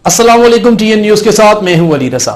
अस्सलाम वालेकुम, TN news के साथ मैं हूं अली रसा।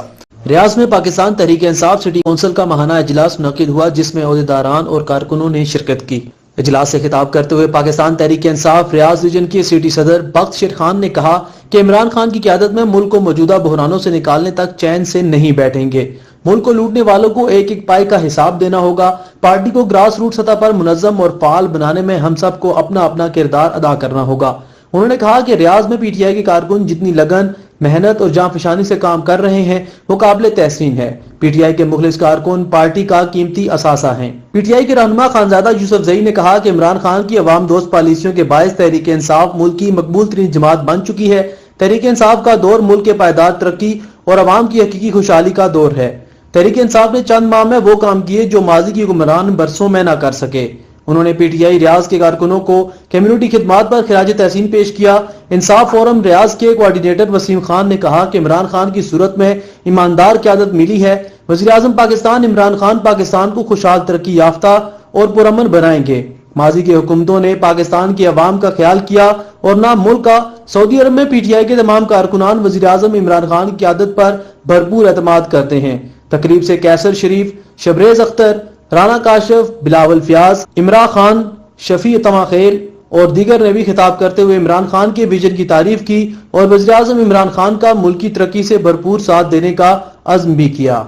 रियाज में पाकिस्तान तहरीक इंसाफ सिटी काउंसिल का माहाना इजलास मुनक्किद हुआ, जिसमें ओहदेदारान और कारकुनों ने शिरकत की। इजलास से खिताब करते हुए पाकिस्तान तहरीक इंसाफ रियाज रीजन के सिटी सदर बख्त शेर खान ने कहा कि इमरान खान की क़यादत में मुल्क को मौजूदा बहरानों से निकालने तक चैन से नहीं बैठेंगे। मुल्क को लूटने वालों को एक एक पाई का हिसाब देना होगा। पार्टी को ग्रास रूट सतह पर मुनज़्ज़म और फाल बनाने में हम सब को अपना अपना किरदार अदा करना होगा। उन्होंने कहा कि रियाज में PTI के कारकुन जितनी लगन, मेहनत और जांफशानी से काम कर रहे हैं वो काबिल तहसीन है। PTI के मुखलिस कारकुन पार्टी का कीमती असासा हैं। PTI के रहनुमा खानजादा यूसुफ जई ने कहा कि इमरान खान की अवाम दोस्त पॉलिसियों के बायस तहरीक इंसाफ मुल्क की मकबूल तरीन जमात बन चुकी है। तहरीक इंसाफ का दौर मुल्क के पायदार तरक्की और अवाम की हकीकी खुशहाली का दौर है। तहरीक इंसाफ ने चंद माह में वो काम किए जो माजी की हुक्मरान बरसों में न कर सके। उन्होंने PTI रियाज के कारकुनों को कम्युनिटी खिदमात पर खिराज तहसीन पेश किया। इंसाफ फोरम रियाज के कोऑर्डिनेटर वसीम खान ने कहा कि इमरान खान की सूरत में ईमानदार क़यादत मिली है। वज़ीर आज़म पाकिस्तान इमरान खान पाकिस्तान को खुशहाल, तरक्की याफ्ता और पुरअमन बनाएंगे। माजी की हुकूमतों ने पाकिस्तान की अवाम का ख्याल किया और ना मुल्क का। सऊदी अरब में PTI के तमाम कारकुनान वज़ीर आज़म इमरान खान की क़यादत पर भरपूर एतमाद करते हैं। तकरीब से कैसर शरीफ, शबरेज अख्तर, राना काशिफ, बिलावल फयाज, इमरान खान, शफी तमाखेल और दीगर ने भी खिताब करते हुए इमरान खान के विजन की तारीफ की और वज़ीर आज़म इमरान खान का मुल्क की तरक्की से भरपूर साथ देने का अज़्म भी किया।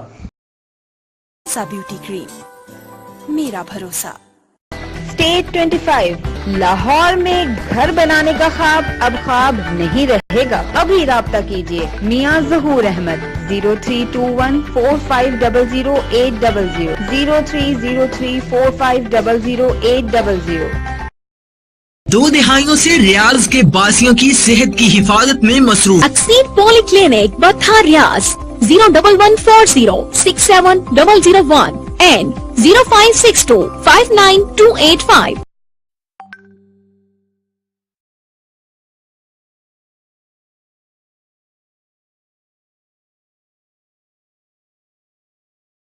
ब्यूटी क्रीम, मेरा भरोसा। स्टेट 25 लाहौर में घर बनाने का ख्वाब अब ख्वाब नहीं रहेगा। अभी राब्ता कीजिए मियां ज़हूर अहमद 032145008000 030345008000। 2 दिहाइयों से रियाज के बासियों की सेहत की हिफाजत में मसरूफ अक्सीर पॉलीक्लिनिक बथा रियाज 01140670001 and 0562592885।